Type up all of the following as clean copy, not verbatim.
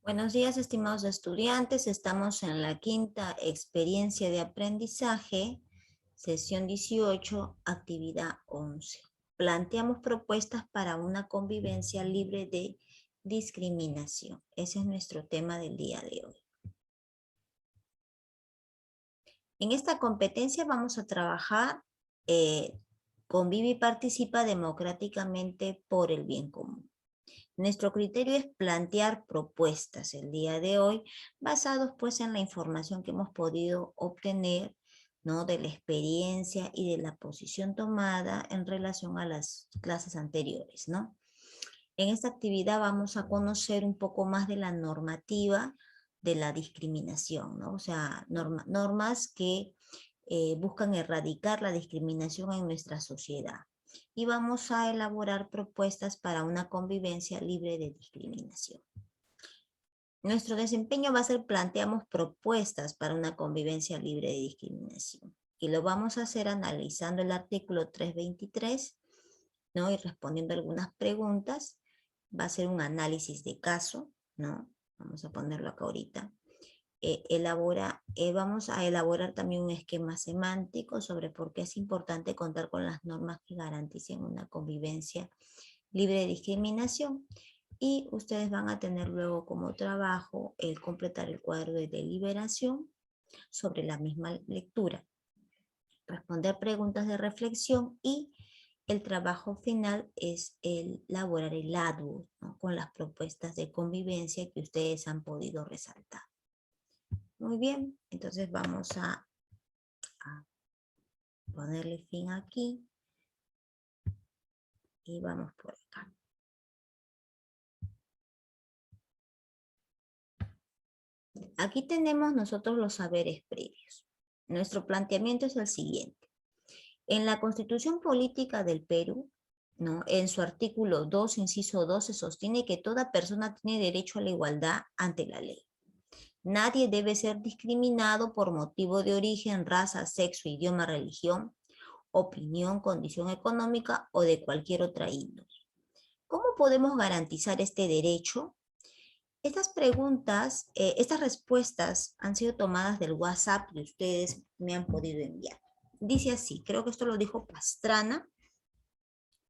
Buenos días, estimados estudiantes. Estamos en la quinta experiencia de aprendizaje, sesión 18, actividad 11. Planteamos propuestas para una convivencia libre de discriminación. Ese es nuestro tema del día de hoy. En esta competencia vamos a trabajar convive y participa democráticamente por el bien común. Nuestro criterio es plantear propuestas el día de hoy, basados pues en la información que hemos podido obtener, ¿no? De la experiencia y de la posición tomada en relación a las clases anteriores, ¿no? En esta actividad vamos a conocer un poco más de la normativa de la discriminación, ¿no? O sea, normas que buscan erradicar la discriminación en nuestra sociedad. Y vamos a elaborar propuestas para una convivencia libre de discriminación. Nuestro desempeño va a ser planteamos propuestas para una convivencia libre de discriminación. Y lo vamos a hacer analizando el artículo 323, ¿no? Y respondiendo algunas preguntas. Va a ser un análisis de caso, ¿no? Vamos a ponerlo acá ahorita. Vamos a elaborar también un esquema semántico sobre por qué es importante contar con las normas que garanticen una convivencia libre de discriminación. Y ustedes van a tener luego como trabajo el completar el cuadro de deliberación sobre la misma lectura, responder preguntas de reflexión y el trabajo final es elaborar el ADU, ¿no? Con las propuestas de convivencia que ustedes han podido resaltar. Muy bien, entonces vamos a ponerle fin aquí y vamos por acá. Aquí tenemos nosotros los saberes previos. Nuestro planteamiento es el siguiente. En la Constitución Política del Perú, ¿no? En su artículo 2, inciso 2, se sostiene que toda persona tiene derecho a la igualdad ante la ley. Nadie debe ser discriminado por motivo de origen, raza, sexo, idioma, religión, opinión, condición económica o de cualquier otra índole. ¿Cómo podemos garantizar este derecho? Estas preguntas, estas respuestas han sido tomadas del WhatsApp que ustedes me han podido enviar. Dice así, creo que esto lo dijo Pastrana,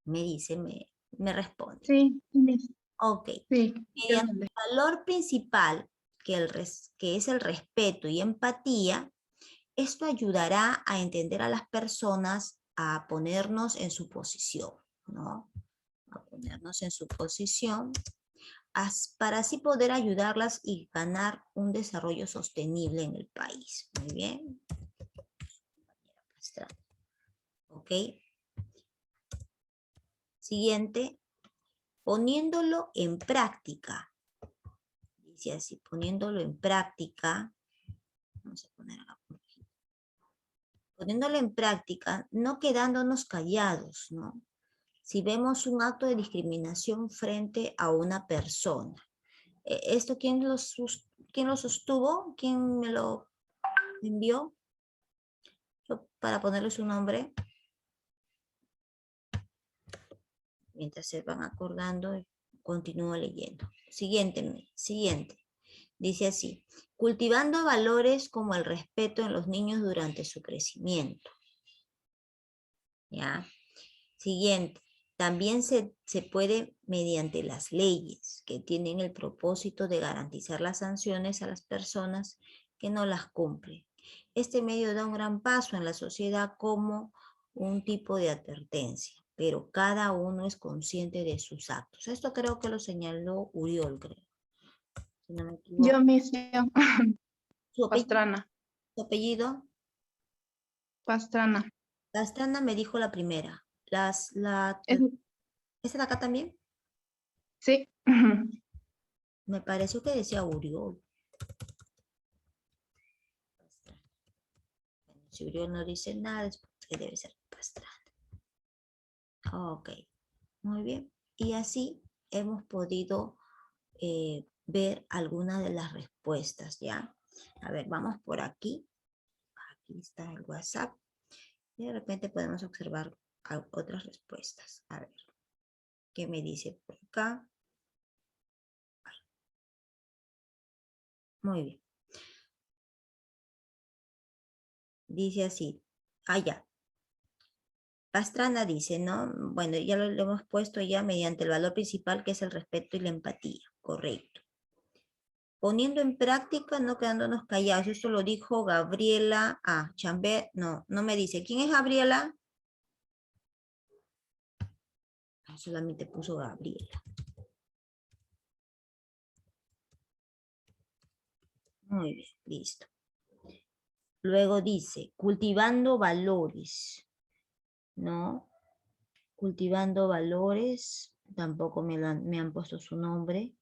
me dice, me responde. Sí, Ok. sí. Mediante el valor principal, que es el respeto y empatía, esto ayudará a entender a las personas, a ponernos en su posición, ¿no? A ponernos en su posición para así poder ayudarlas y ganar un desarrollo sostenible en el país. Muy bien. Ok. Siguiente. Poniéndolo en práctica. Dice así, poniéndolo en práctica. Vamos a poner acá. Poniéndolo en práctica, no quedándonos callados, ¿no? Si vemos un acto de discriminación frente a una persona. ¿Esto quién lo sostuvo? ¿Quién me lo envió? Para ponerle su nombre. Mientras se van acordando, continúo leyendo. Siguiente. Dice así, cultivando valores como el respeto en los niños durante su crecimiento. ¿Ya? Siguiente. También se puede, mediante las leyes, que tienen el propósito de garantizar las sanciones a las personas que no las cumplen. Este medio da un gran paso en la sociedad como un tipo de advertencia, pero cada uno es consciente de sus actos. Esto creo que lo señaló Uriol, creo. Si no me equivoco. Yo mismo, ¿Su apellido? Pastrana, ¿Su apellido? Pastrana. Pastrana me dijo la primera. Es- ¿Esta de acá también? Sí. Me pareció que decía Uriol. Bueno, si Uriol no dice nada, es porque debe ser Pastrana. Ok, muy bien. Y así hemos podido ver algunas de las respuestas, ¿ya? A ver, vamos por aquí. Aquí está el WhatsApp. Y de repente podemos observar otras respuestas. A ver, ¿qué me dice por acá? Muy bien. Dice así. Ya. Pastrana dice, ¿no? Bueno, ya lo hemos puesto ya mediante el valor principal que es el respeto y la empatía. Correcto. Poniendo en práctica, no quedándonos callados. Esto lo dijo Gabriela. Chambé. No, no me dice. ¿Quién es Gabriela? Solamente puso Gabriela. Muy bien, listo. Luego dice, cultivando valores, ¿no? Cultivando valores, tampoco me han puesto su nombre.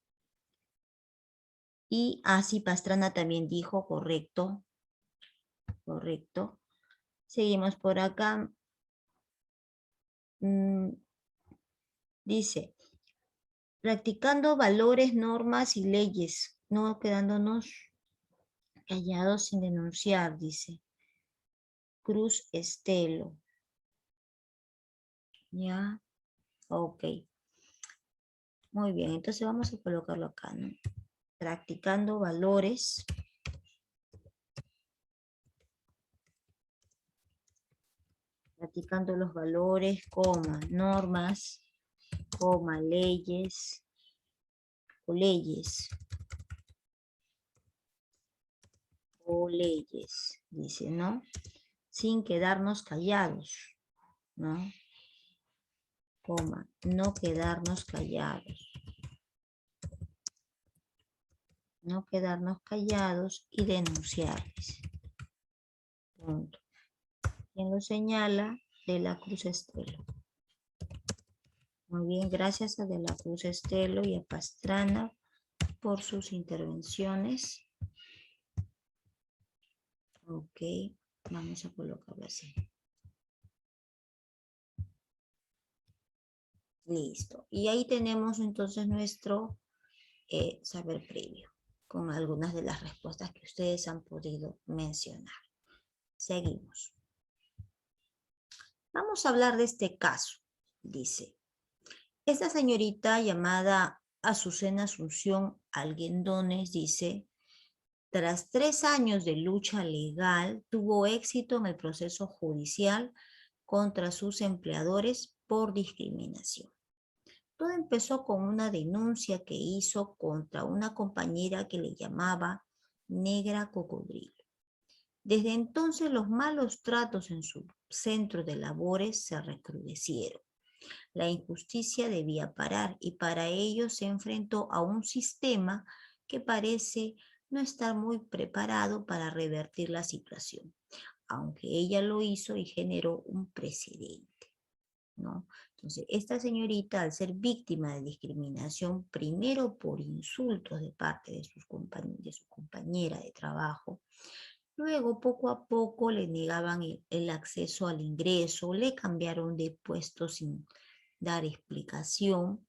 Y así Pastrana también dijo, correcto, correcto. Seguimos por acá. Dice, practicando valores, normas y leyes, no quedándonos callados sin denunciar, dice. Cruz Estelo. ¿Ya? Ok. Muy bien, entonces vamos a colocarlo acá, ¿no? Practicando valores. Practicando los valores, normas, leyes, o leyes. O leyes, dice, ¿no? Sin quedarnos callados, ¿no? No quedarnos callados. No quedarnos callados y denunciarles. Punto. ¿Quién lo señala? De la Cruz Estelo. Muy bien, gracias a De la Cruz Estelo y a Pastrana por sus intervenciones. Ok, vamos a colocarlo así. Listo. Y ahí tenemos entonces nuestro saber previo, con algunas de las respuestas que ustedes han podido mencionar. Seguimos. Vamos a hablar de este caso. Dice, esta señorita llamada Azucena Asunción Alguendones, dice, tras 3 años de lucha legal, tuvo éxito en el proceso judicial contra sus empleadores por discriminación. Todo empezó con una denuncia que hizo contra una compañera que le llamaba Negra Cocodrilo. Desde entonces los malos tratos en su centro de labores se recrudecieron. La injusticia debía parar y para ello se enfrentó a un sistema que parece no estar muy preparado para revertir la situación, aunque ella lo hizo y generó un precedente, ¿no? Entonces, esta señorita, al ser víctima de discriminación, primero por insultos de parte de su compañera de trabajo, luego poco a poco le negaban el acceso al ingreso, le cambiaron de puesto sin dar explicación.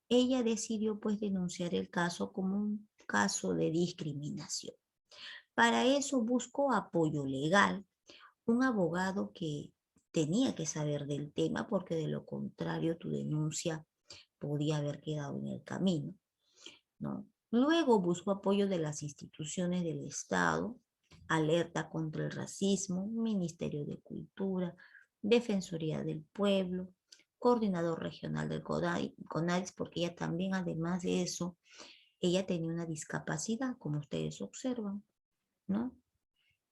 Ella decidió pues denunciar el caso como un caso de discriminación. Para eso buscó apoyo legal, un abogado que tenía que saber del tema porque de lo contrario tu denuncia podía haber quedado en el camino, ¿no? Luego buscó apoyo de las instituciones del Estado, Alerta contra el Racismo, Ministerio de Cultura, Defensoría del Pueblo, Coordinador Regional del CONADIS, porque ella también, además de eso, ella tenía una discapacidad, como ustedes observan, ¿no?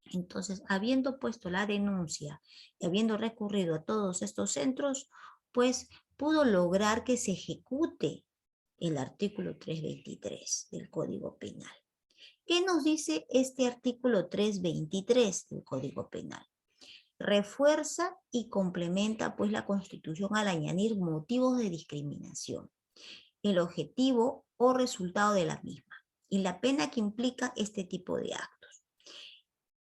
Entonces, habiendo puesto la denuncia y habiendo recurrido a todos estos centros, pues pudo lograr que se ejecute el artículo 323 del Código Penal. ¿Qué nos dice este artículo 323 del Código Penal? Refuerza y complementa pues la Constitución al añadir motivos de discriminación, el objetivo o resultado de la misma y la pena que implica este tipo de actos.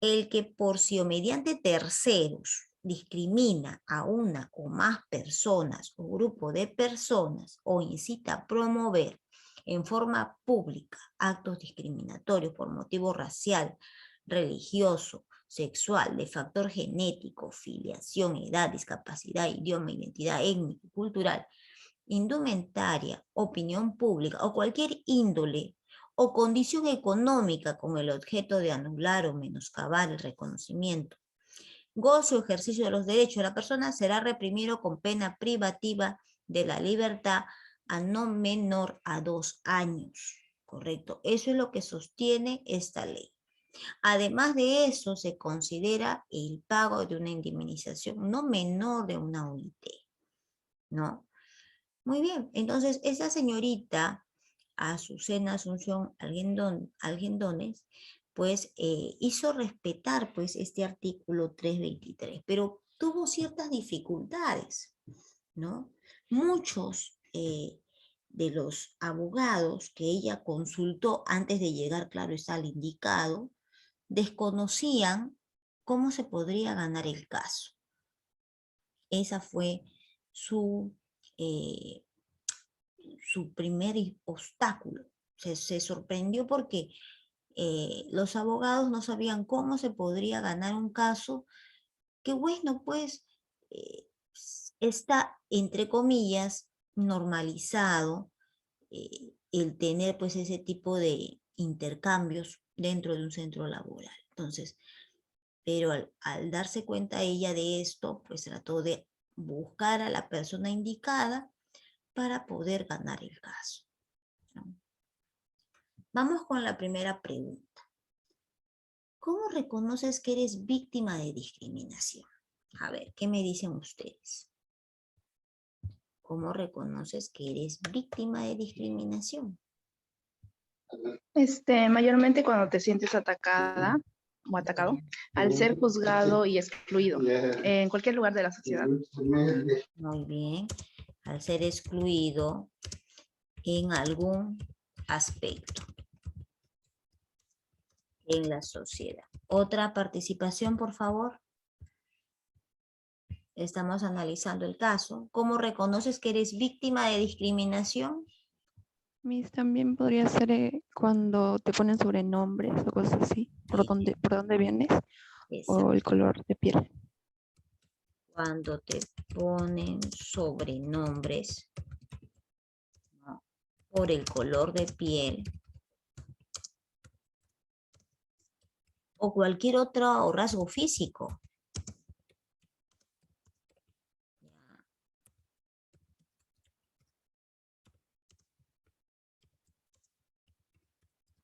El que por sí o mediante terceros discrimina a una o más personas o grupo de personas o incita a promover en forma pública actos discriminatorios por motivo racial, religioso, sexual, de factor genético, filiación, edad, discapacidad, idioma, identidad étnica y cultural, indumentaria, opinión pública o cualquier índole o condición económica con el objeto de anular o menoscabar el reconocimiento, goce o ejercicio de los derechos de la persona, será reprimido con pena privativa de la libertad a no menor a 2 años. ¿Correcto? Eso es lo que sostiene esta ley. Además de eso, se considera el pago de una indemnización no menor de una UIT, ¿no? Muy bien, entonces esa señorita Azucena Asunción Algendones, pues hizo respetar pues este artículo 323, pero tuvo ciertas dificultades, ¿no? Muchos de los abogados que ella consultó antes de llegar, claro está, al indicado, desconocían cómo se podría ganar el caso. Esa fue su primer obstáculo. Se sorprendió porque los abogados no sabían cómo se podría ganar un caso que, bueno, pues está, entre comillas, normalizado el tener pues ese tipo de intercambios dentro de un centro laboral. Entonces, pero al darse cuenta ella de esto, pues trató de buscar a la persona indicada para poder ganar el caso, ¿no? Vamos con la primera pregunta. ¿Cómo reconoces que eres víctima de discriminación? A ver, ¿qué me dicen ustedes? ¿Cómo reconoces que eres víctima de discriminación? Mayormente cuando te sientes atacada o atacado, al ser juzgado y excluido en cualquier lugar de la sociedad. Muy bien. Al ser excluido en algún aspecto en la sociedad. Otra participación, por favor. Estamos analizando el caso. ¿Cómo reconoces que eres víctima de discriminación? Miss, también podría ser cuando te ponen sobrenombres o cosas así, por dónde vienes, o el color de piel. Cuando te ponen sobrenombres, ¿no?, por el color de piel o cualquier otro rasgo físico.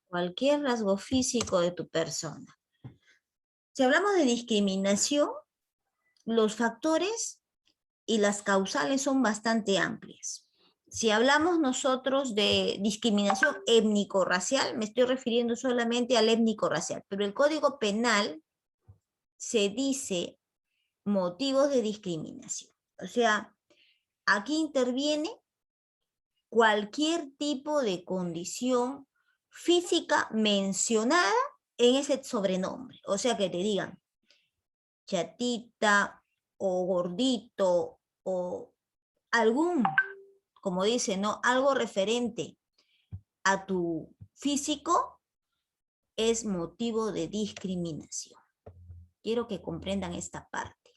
Cualquier rasgo físico de tu persona. Si hablamos de discriminación, los factores y las causales son bastante amplias. Si hablamos nosotros de discriminación étnico-racial, me estoy refiriendo solamente al étnico-racial, pero el Código Penal se dice motivos de discriminación. O sea, aquí interviene cualquier tipo de condición física mencionada en ese sobrenombre. O sea, que te digan chatita o gordito o algún, como dice, ¿no?, algo referente a tu físico es motivo de discriminación. Quiero que comprendan esta parte.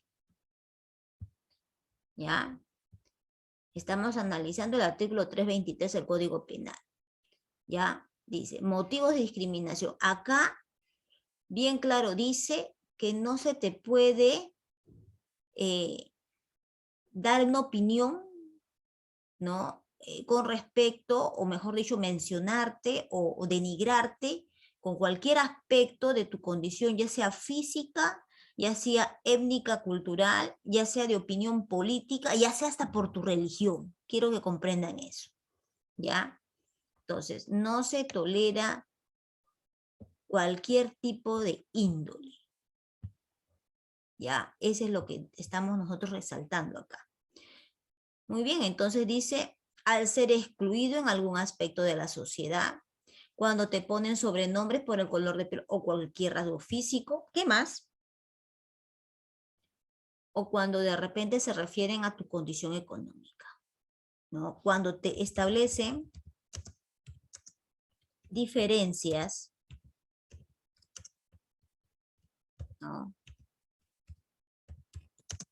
¿Ya? Estamos analizando el artículo 323 del Código Penal. ¿Ya? Dice, motivos de discriminación. Acá, bien claro, dice que no se te puede dar una opinión, ¿no?, con respecto, o mejor dicho, mencionarte o denigrarte con cualquier aspecto de tu condición, ya sea física, ya sea étnica, cultural, ya sea de opinión política, ya sea hasta por tu religión. Quiero que comprendan eso, ¿ya? Entonces, no se tolera cualquier tipo de índole, ¿ya? Eso es lo que estamos nosotros resaltando acá. Muy bien, entonces dice, al ser excluido en algún aspecto de la sociedad, cuando te ponen sobrenombres por el color de piel o cualquier rasgo físico, ¿qué más? O cuando de repente se refieren a tu condición económica, ¿no? Cuando te establecen diferencias, ¿no?,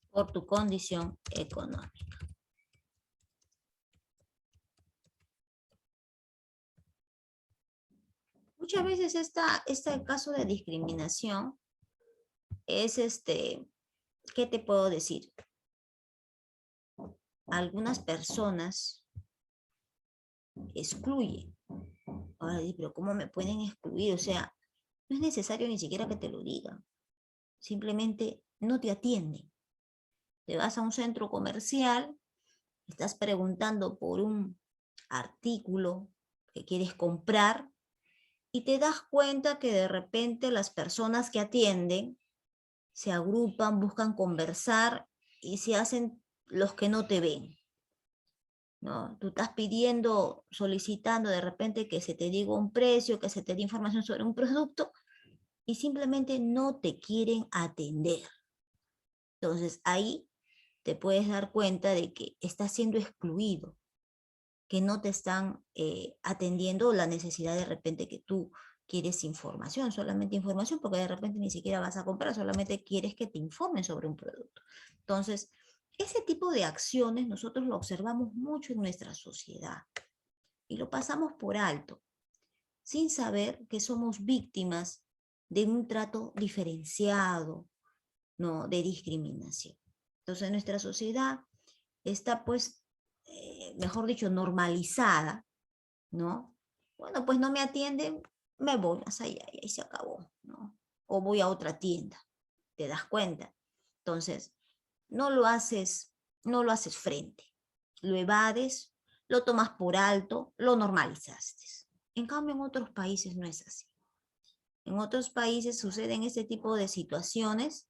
por tu condición económica. Muchas veces este caso de discriminación es ¿qué te puedo decir? Algunas personas excluyen. Ahora, pero ¿cómo me pueden excluir? O sea, no es necesario ni siquiera que te lo digan. Simplemente no te atienden. Te vas a un centro comercial, estás preguntando por un artículo que quieres comprar y te das cuenta que de repente las personas que atienden se agrupan, buscan conversar y se hacen los que no te ven, ¿no? Tú estás pidiendo, solicitando de repente que se te diga un precio, que se te dé información sobre un producto y simplemente no te quieren atender. Entonces ahí te puedes dar cuenta de que estás siendo excluido, que no te están atendiendo la necesidad de repente que tú quieres información, solamente información, porque de repente ni siquiera vas a comprar, solamente quieres que te informen sobre un producto. Entonces, ese tipo de acciones nosotros lo observamos mucho en nuestra sociedad y lo pasamos por alto, sin saber que somos víctimas de un trato diferenciado, ¿no? De discriminación. Entonces, nuestra sociedad está, pues, mejor dicho, normalizada, ¿no? Bueno, pues no me atienden, me voy más allá y ahí se acabó, ¿no? O voy a otra tienda, te das cuenta. Entonces, no lo haces frente, lo evades, lo tomas por alto, lo normalizaste. En cambio, en otros países no es así. En otros países suceden este tipo de situaciones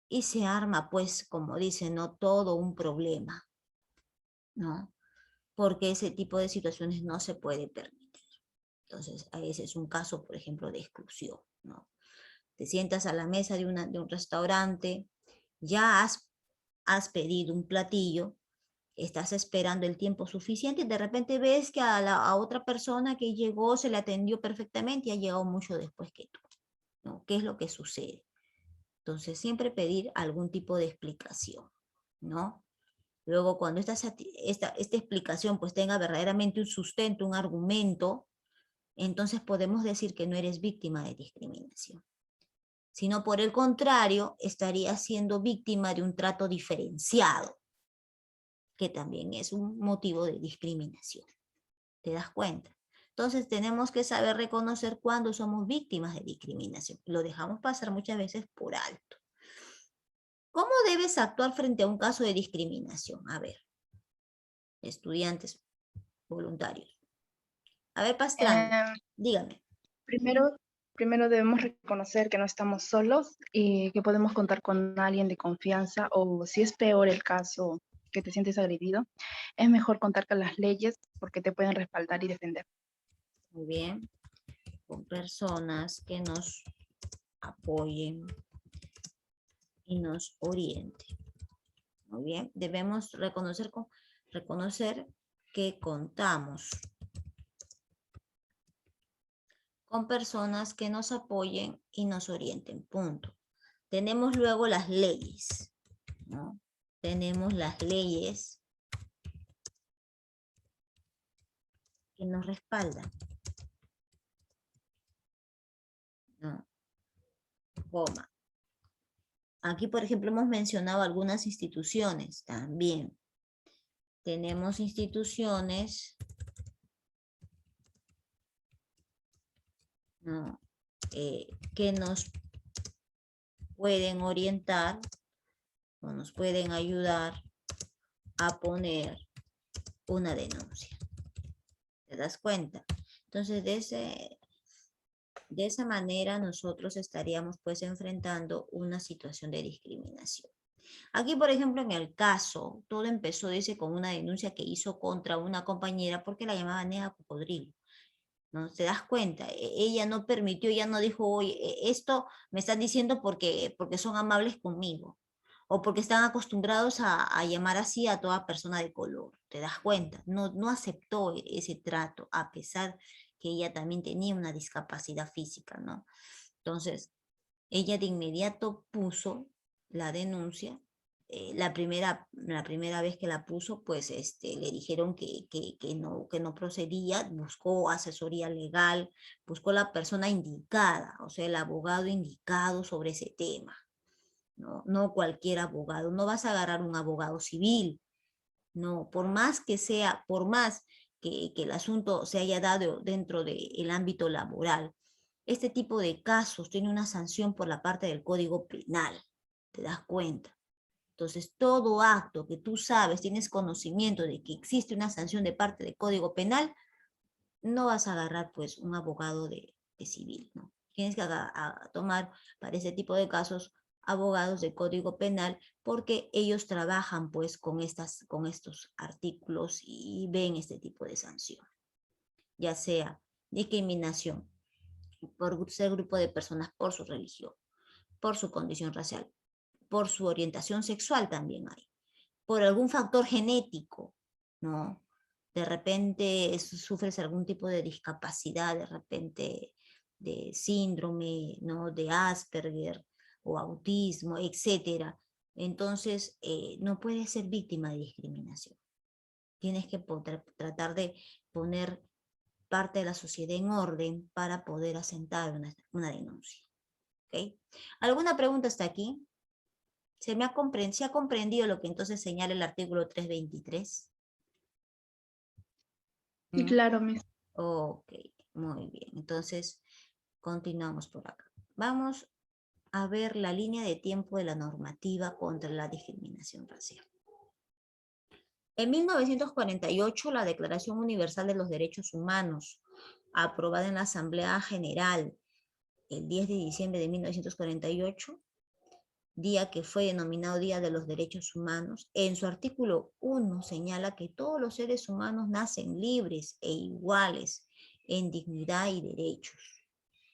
y se arma, pues, como dicen, ¿no? Todo un problema, ¿no? Porque ese tipo de situaciones no se puede permitir. Entonces, ese es un caso, por ejemplo, de exclusión, ¿no? Te sientas a la mesa de un restaurante, ya has pedido un platillo, estás esperando el tiempo suficiente y de repente ves que a otra persona que llegó se le atendió perfectamente y ha llegado mucho después que tú, ¿no? ¿Qué es lo que sucede? Entonces, siempre pedir algún tipo de explicación, ¿no? Luego, cuando esta explicación pues tenga verdaderamente un sustento, un argumento, entonces podemos decir que no eres víctima de discriminación, sino por el contrario, estarías siendo víctima de un trato diferenciado, que también es un motivo de discriminación. ¿Te das cuenta? Entonces tenemos que saber reconocer cuando somos víctimas de discriminación. Lo dejamos pasar muchas veces por alto. ¿Cómo debes actuar frente a un caso de discriminación? A ver, estudiantes voluntarios. A ver, Pastrana, dígame. Primero debemos reconocer que no estamos solos y que podemos contar con alguien de confianza, o si es peor el caso que te sientes agredido, es mejor contar con las leyes porque te pueden respaldar y defender. Muy bien. Con personas que nos apoyen y nos orienten. Muy bien. Debemos reconocer que contamos con personas que nos apoyen y nos orienten. Punto. Tenemos luego las leyes, ¿no? Tenemos las leyes que nos respaldan, ¿no? Coma. Aquí, por ejemplo, hemos mencionado algunas instituciones también. Tenemos instituciones, ¿no? Que nos pueden orientar o nos pueden ayudar a poner una denuncia. ¿Te das cuenta? Entonces, de esa manera nosotros estaríamos pues enfrentando una situación de discriminación. Aquí, por ejemplo, en el caso, todo empezó, dice, con una denuncia que hizo contra una compañera porque la llamaban nega cocodrilo. ¿No? ¿Te das cuenta? Ella no permitió, ella no dijo, oye, esto me están diciendo porque son amables conmigo o porque están acostumbrados a llamar así a toda persona de color. ¿Te das cuenta? No aceptó ese trato a pesar que ella también tenía una discapacidad física, ¿no? Entonces, ella de inmediato puso la denuncia la primera vez que la puso, pues le dijeron que no procedía, buscó asesoría legal, buscó la persona indicada, o sea, el abogado indicado sobre ese tema, ¿no? No cualquier abogado, no vas a agarrar un abogado civil, no, por más que el asunto se haya dado dentro del ámbito laboral, este tipo de casos tiene una sanción por la parte del Código Penal, ¿te das cuenta? Entonces, todo acto que tú sabes, tienes conocimiento de que existe una sanción de parte del Código Penal, no vas a agarrar pues un abogado de civil, ¿no? Tienes que tomar para ese tipo de casos abogados de Código Penal porque ellos trabajan pues con estos artículos y ven este tipo de sanción, ya sea discriminación por ser grupo de personas por su religión, por su condición racial, por su orientación sexual también hay, por algún factor genético, ¿no? De repente sufres algún tipo de discapacidad, de repente de síndrome, ¿no? De Asperger o autismo, etcétera. Entonces, no puedes ser víctima de discriminación. Tienes que tratar de poner parte de la sociedad en orden para poder asentar una denuncia. ¿Okay? ¿Alguna pregunta hasta aquí? ¿Se ha comprendido lo que entonces señala el artículo 323? Sí, claro, Miss. Ok, muy bien. Entonces, continuamos por acá. Vamos a ver la línea de tiempo de la normativa contra la discriminación racial. En 1948, la Declaración Universal de los Derechos Humanos, aprobada en la Asamblea General el 10 de diciembre de 1948, día que fue denominado Día de los Derechos Humanos, en su artículo 1 señala que todos los seres humanos nacen libres e iguales en dignidad y derechos,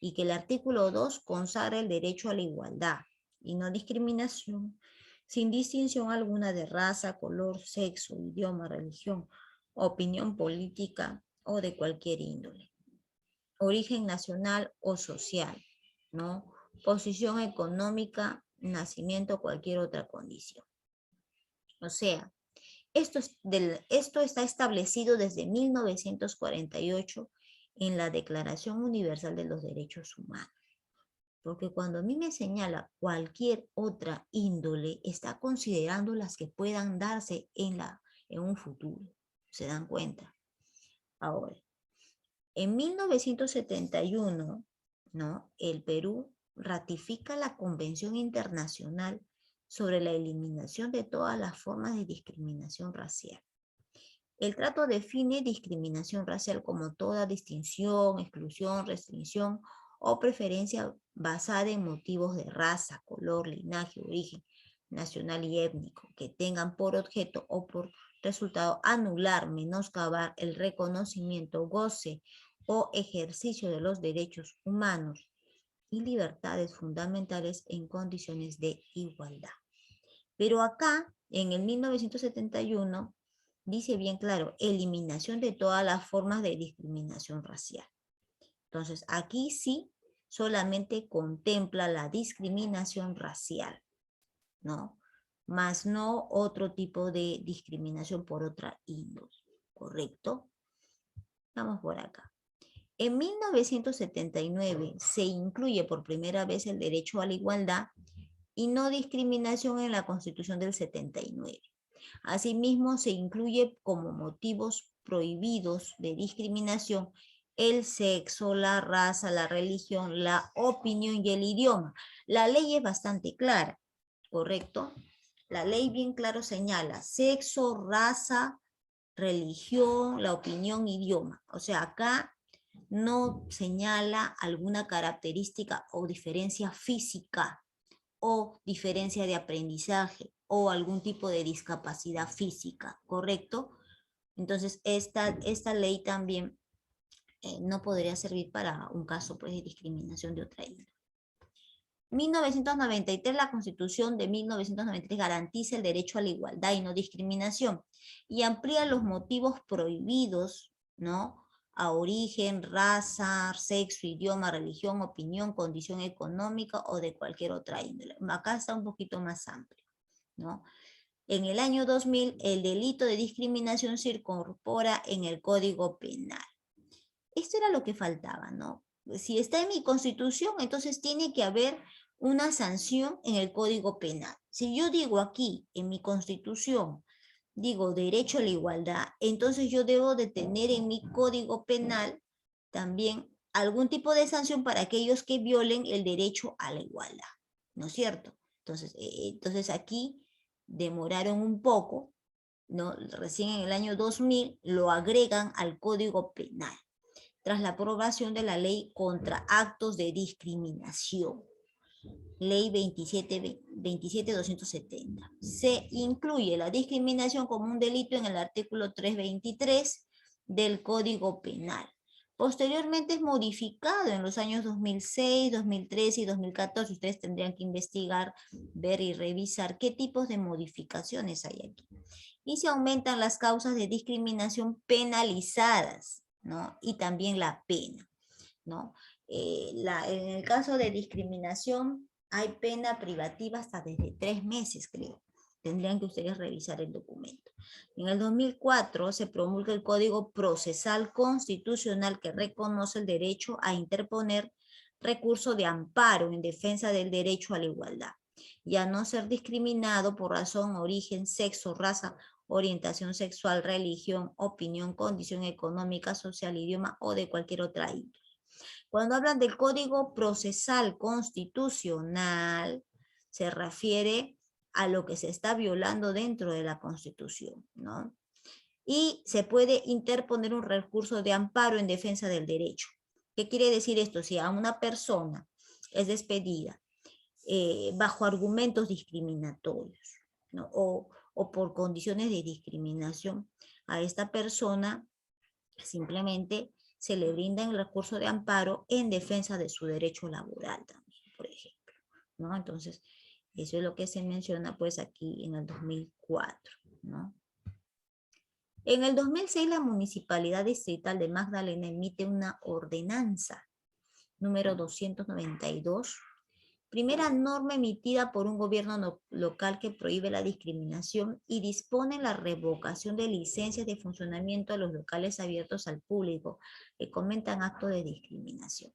y que el artículo 2 consagra el derecho a la igualdad y no discriminación, sin distinción alguna de raza, color, sexo, idioma, religión, opinión política o de cualquier índole, origen nacional o social, ¿no? Posición económica, nacimiento o cualquier otra condición. O sea, esto está establecido desde 1948 en la Declaración Universal de los Derechos Humanos. Porque cuando a mí me señala cualquier otra índole, está considerando las que puedan darse en un futuro. ¿Se dan cuenta? Ahora, en 1971, ¿no? El Perú ratifica la Convención Internacional sobre la eliminación de todas las formas de discriminación racial. El trato define discriminación racial como toda distinción, exclusión, restricción o preferencia basada en motivos de raza, color, linaje, origen nacional y étnico, que tengan por objeto o por resultado anular, menoscabar el reconocimiento, goce o ejercicio de los derechos humanos y libertades fundamentales en condiciones de igualdad. Pero acá, en el 1971, dice bien claro, eliminación de todas las formas de discriminación racial. Entonces, aquí sí solamente contempla la discriminación racial, ¿no? Más no otro tipo de discriminación por otra índole, ¿correcto? Vamos por acá. En 1979 se incluye por primera vez el derecho a la igualdad y no discriminación en la Constitución del 79. Asimismo, se incluye como motivos prohibidos de discriminación el sexo, la raza, la religión, la opinión y el idioma. La ley es bastante clara, ¿correcto? La ley bien claro señala sexo, raza, religión, la opinión, idioma. O sea, acá no señala alguna característica o diferencia física o diferencia de aprendizaje o algún tipo de discapacidad física, ¿correcto? Entonces, esta ley también no podría servir para un caso pues, de discriminación de otra índole. 1993, la Constitución de 1993 garantiza el derecho a la igualdad y no discriminación y amplía los motivos prohibidos, ¿no? A origen, raza, sexo, idioma, religión, opinión, condición económica o de cualquier otra índole. Acá está un poquito más amplio, ¿no? en el año 2000 el delito de discriminación se incorpora en el Código Penal. Esto era lo que faltaba, ¿no? Si está en mi Constitución, entonces tiene que haber una sanción en el Código Penal. Si yo digo aquí, en mi Constitución, digo derecho a la igualdad, entonces yo debo de tener en mi Código Penal también algún tipo de sanción para aquellos que violen el derecho a la igualdad, ¿no es cierto? Entonces aquí demoraron un poco, ¿no? Recién en el año 2000 lo agregan al Código Penal, tras la aprobación de la ley contra actos de discriminación. Ley 27.270. Se incluye la discriminación como un delito en el artículo 323 del Código Penal. Posteriormente es modificado en los años 2006, 2013 y 2014. Ustedes tendrían que investigar, ver y revisar qué tipos de modificaciones hay aquí. Y se aumentan las causas de discriminación penalizadas, ¿no? Y también la pena, ¿no? En el caso de discriminación hay pena privativa hasta desde 3 meses, creo. Tendrían que ustedes revisar el documento. En el 2004 se promulga el Código Procesal Constitucional que reconoce el derecho a interponer recurso de amparo en defensa del derecho a la igualdad y a no ser discriminado por razón, origen, sexo, raza, orientación sexual, religión, opinión, condición económica, social, idioma o de cualquier otra índole. Cuando hablan del Código Procesal Constitucional, se refiere a lo que se está violando dentro de la Constitución, ¿no? Y se puede interponer un recurso de amparo en defensa del derecho. ¿Qué quiere decir esto? Si a una persona es despedida bajo argumentos discriminatorios, ¿no? o por condiciones de discriminación, a esta persona simplemente se le brinda el recurso de amparo en defensa de su derecho laboral también, por ejemplo, ¿no? Entonces, eso es lo que se menciona pues aquí en el 2004, ¿no? En el 2006 la Municipalidad Distrital de Magdalena emite una ordenanza número 292, primera norma emitida por un gobierno local que prohíbe la discriminación y dispone la revocación de licencias de funcionamiento a los locales abiertos al público que cometan actos de discriminación.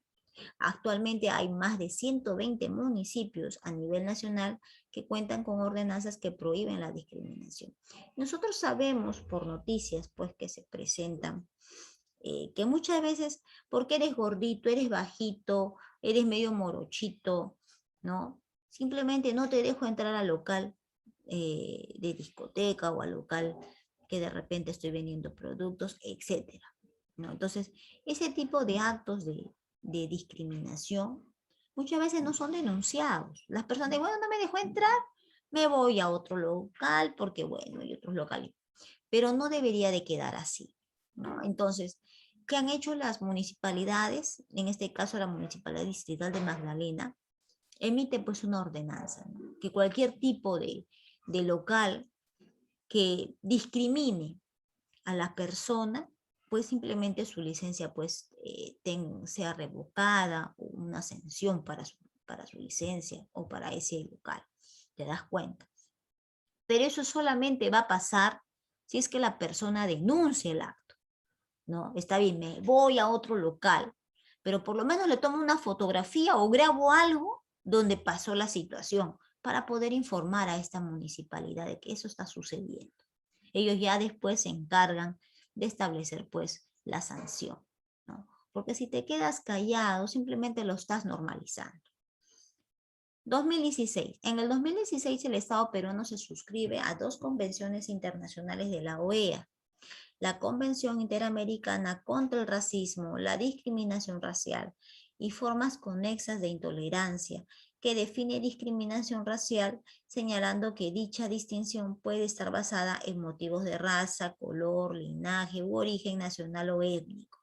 Actualmente hay más de 120 municipios a nivel nacional que cuentan con ordenanzas que prohíben la discriminación. Nosotros sabemos por noticias pues que se presentan que muchas veces porque eres gordito, eres bajito, eres medio morochito, ¿no? Simplemente no te dejo entrar al local de discoteca o al local que de repente estoy vendiendo productos, etcétera, ¿no? Entonces, ese tipo de actos de discriminación muchas veces no son denunciados. Las personas dicen, bueno, no me dejó entrar, me voy a otro local porque, bueno, hay otros locales. Pero no debería de quedar así, ¿no? Entonces, ¿qué han hecho las municipalidades? En este caso, la Municipalidad Distrital de Magdalena emite pues una ordenanza, ¿no? Que cualquier tipo de local que discrimine a la persona, pues simplemente su licencia pues sea revocada o una sanción para su licencia o para ese local. ¿Te das cuenta? Pero eso solamente va a pasar si es que la persona denuncia el acto, ¿no? Está bien, me voy a otro local, pero por lo menos le tomo una fotografía o grabo algo donde pasó la situación para poder informar a esta municipalidad de que eso está sucediendo. Ellos ya después se encargan de establecer pues la sanción, ¿no? Porque si te quedas callado, simplemente lo estás normalizando. 2016. En el 2016 el Estado peruano se suscribe a 2 convenciones internacionales de la OEA. La Convención Interamericana contra el Racismo, la Discriminación Racial y Formas Conexas de Intolerancia, que define discriminación racial, señalando que dicha distinción puede estar basada en motivos de raza, color, linaje u origen nacional o étnico.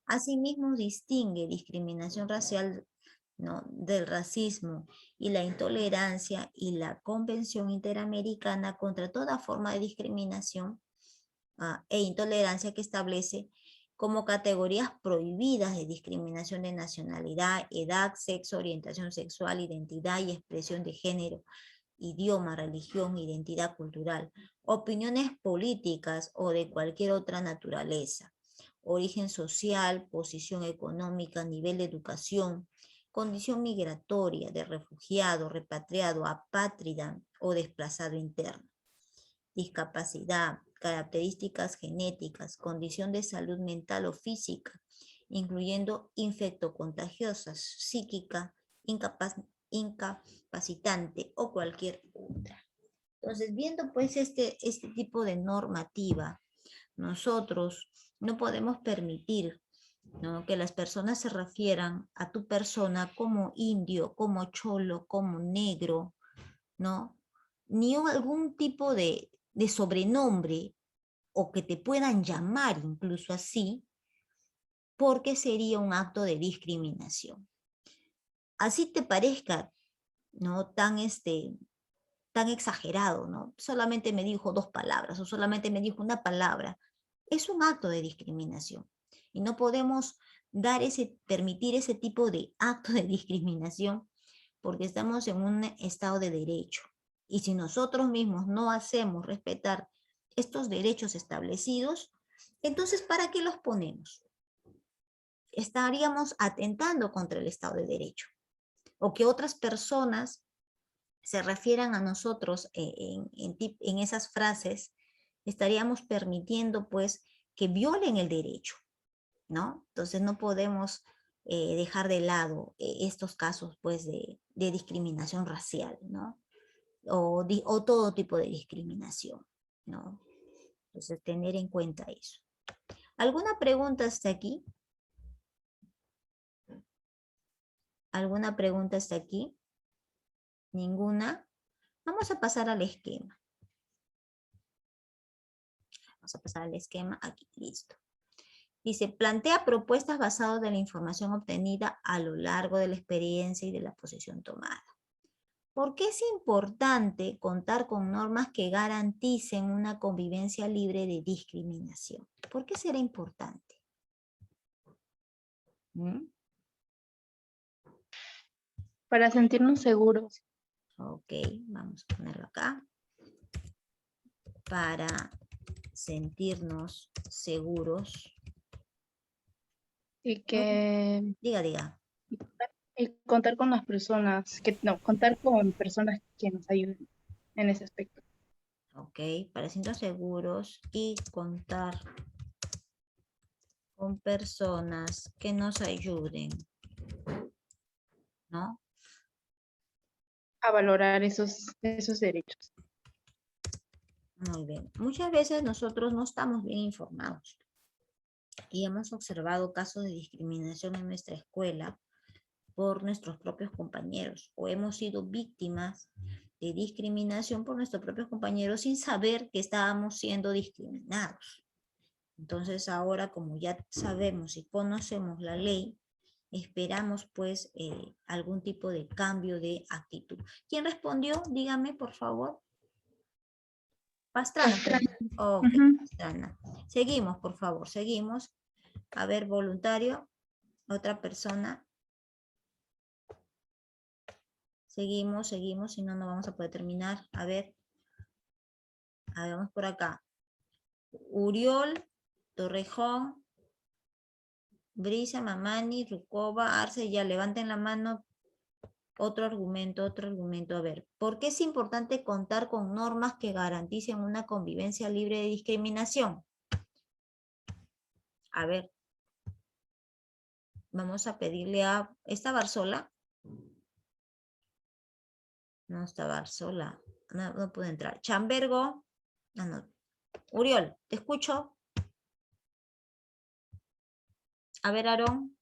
Asimismo, distingue discriminación racial, ¿no?, del racismo y la intolerancia y la Convención Interamericana contra toda forma de discriminación e intolerancia que establece como categorías prohibidas de discriminación de nacionalidad, edad, sexo, orientación sexual, identidad y expresión de género idioma, religión, identidad cultural, opiniones políticas o de cualquier otra naturaleza, origen social, posición económica, nivel de educación, condición migratoria de refugiado, repatriado, apátrida o desplazado interno, discapacidad, características genéticas, condición de salud mental o física, incluyendo infectocontagiosas, psíquica, incapacitante o cualquier otra. Entonces, viendo pues este tipo de normativa, nosotros no podemos permitir, ¿no?, que las personas se refieran a tu persona como indio, como cholo, como negro, ¿no? Ni algún tipo de sobrenombre o que te puedan llamar incluso así, porque sería un acto de discriminación. Así te parezca, ¿no?, tan exagerado, ¿no? Solamente me dijo 2 palabras o solamente me dijo una palabra. Es un acto de discriminación y no podemos permitir ese tipo de acto de discriminación porque estamos en un estado de derecho. Y si nosotros mismos no hacemos respetar estos derechos establecidos, entonces ¿para qué los ponemos? Estaríamos atentando contra el Estado de Derecho. O que otras personas se refieran a nosotros en esas frases, estaríamos permitiendo pues que violen el derecho, ¿no? Entonces no podemos dejar de lado estos casos pues de discriminación racial, ¿no? O todo tipo de discriminación, ¿no? Entonces tener en cuenta eso. ¿Alguna pregunta hasta aquí? ¿Alguna pregunta hasta aquí? ¿Ninguna? Vamos a pasar al esquema. Vamos a pasar al esquema aquí, listo. Dice, plantea propuestas basadas en la información obtenida a lo largo de la experiencia y de la posición tomada. ¿Por qué es importante contar con normas que garanticen una convivencia libre de discriminación? ¿Por qué será importante? Para sentirnos seguros. Ok, vamos a ponerlo acá. Para sentirnos seguros. Y que... Diga. Y contar con las personas, contar con personas que nos ayuden en ese aspecto. Ok, para sentirnos seguros y contar con personas que nos ayuden, ¿no? A valorar esos derechos. Muy bien. Muchas veces nosotros no estamos bien informados y hemos observado casos de discriminación en nuestra escuela por nuestros propios compañeros o hemos sido víctimas de discriminación por nuestros propios compañeros sin saber que estábamos siendo discriminados. Entonces ahora, como ya sabemos y conocemos la ley, esperamos pues algún tipo de cambio de actitud. ¿Quién respondió? Dígame, por favor. Pastrana. Ok, Pastrana. Seguimos, por favor, seguimos. A ver, voluntario, otra persona. Seguimos, si no, no vamos a poder terminar. A ver, vamos por acá. Uriol, Torrejón, Brisa, Mamani, Rucova, Arce, ya levanten la mano. Otro argumento. A ver, ¿por qué es importante contar con normas que garanticen una convivencia libre de discriminación? A ver, vamos a pedirle a... ¿Está Barzola? No está Barzola. No puede entrar. Chambergo. No. Uriol, te escucho. A ver, Aarón.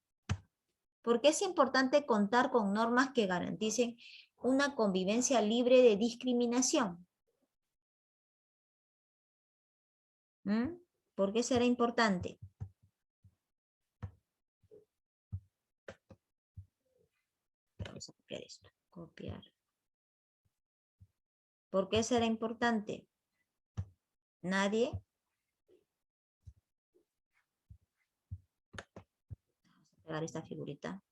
¿Por qué es importante contar con normas que garanticen una convivencia libre de discriminación? ¿Por qué será importante? Vamos a copiar esto. Copiar. ¿Por qué será importante? ¿Nadie? Vamos a pegar esta figurita.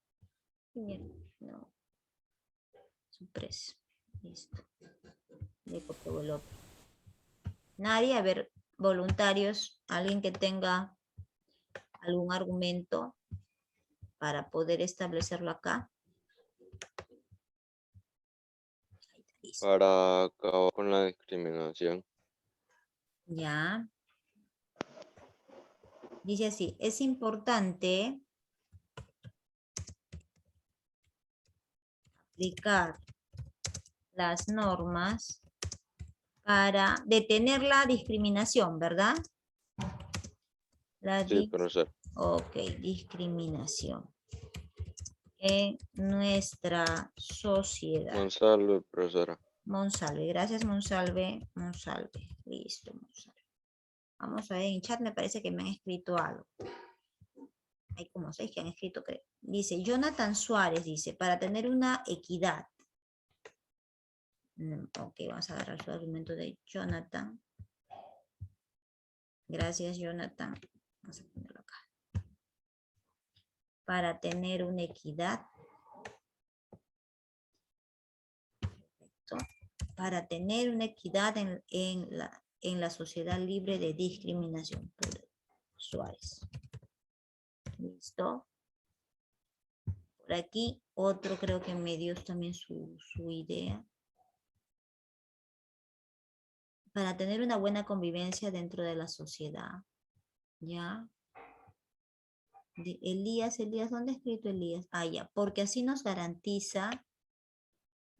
No. Supres. Listo. Le copio el otro. Nadie, a ver, voluntarios, alguien que tenga algún argumento para poder establecerlo acá. Listo. Para acabar con la discriminación. Ya. Dice así, es importante aplicar las normas para detener la discriminación, ¿verdad? Sí, profesor. Ok, discriminación en nuestra sociedad. Monsalve, profesora. Monsalve, gracias Monsalve. Monsalve, listo Monsalve. Vamos a ver, en chat me parece que me han escrito algo. Hay como 6 que han escrito, creo. Dice, Jonathan Suárez dice, para tener una equidad. Ok, vamos a agarrar su argumento de Jonathan. Gracias, Jonathan. Vamos a ponerlo acá. Para tener una equidad. Perfecto. Para tener una equidad en la sociedad libre de discriminación. Suárez. ¿Listo? Por aquí, otro creo que me dio también su idea. Para tener una buena convivencia dentro de la sociedad. ¿Ya? Elías, ¿dónde ha escrito Elías? Ah, ya, porque así nos garantiza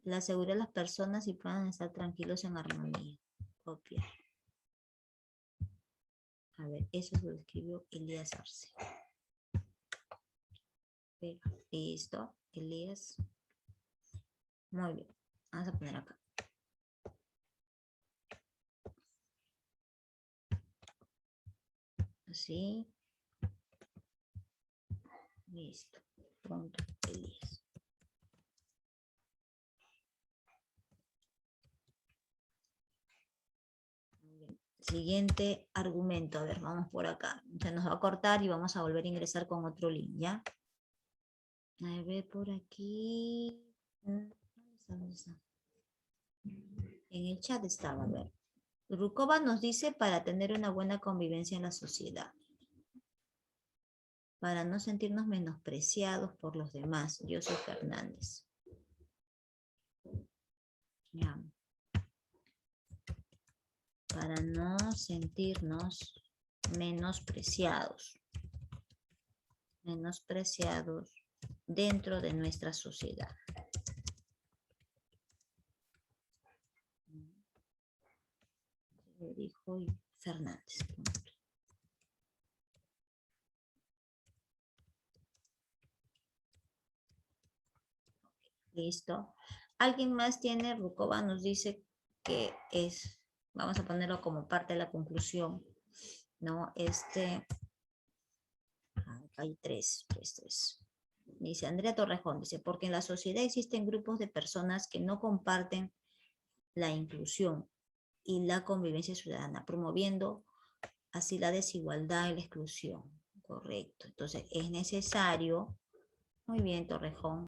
la seguridad de las personas y puedan estar tranquilos en armonía. Copiar. A ver, eso lo escribió Elías Arce. Listo, Elías. Muy bien, vamos a poner acá. Así. Listo. Pronto, Elías. Siguiente argumento. A ver, vamos por acá. Se nos va a cortar y vamos a volver a ingresar con otro link, ¿ya? A ver, por aquí. ¿Dónde está? En el chat estaba, a ver. Rukova nos dice para tener una buena convivencia en la sociedad. Para no sentirnos menospreciados por los demás. Yo soy Fernández. Ya. Para no sentirnos menospreciados. Menospreciados dentro de nuestra sociedad. Dijo Fernández. Listo. ¿Alguien más tiene? Rukova nos dice que es, vamos a ponerlo como parte de la conclusión, ¿no? Hay tres. Dice Andrea Torrejón, dice, porque en la sociedad existen grupos de personas que no comparten la inclusión y la convivencia ciudadana, promoviendo así la desigualdad y la exclusión. Correcto. Entonces, es necesario, muy bien, Torrejón,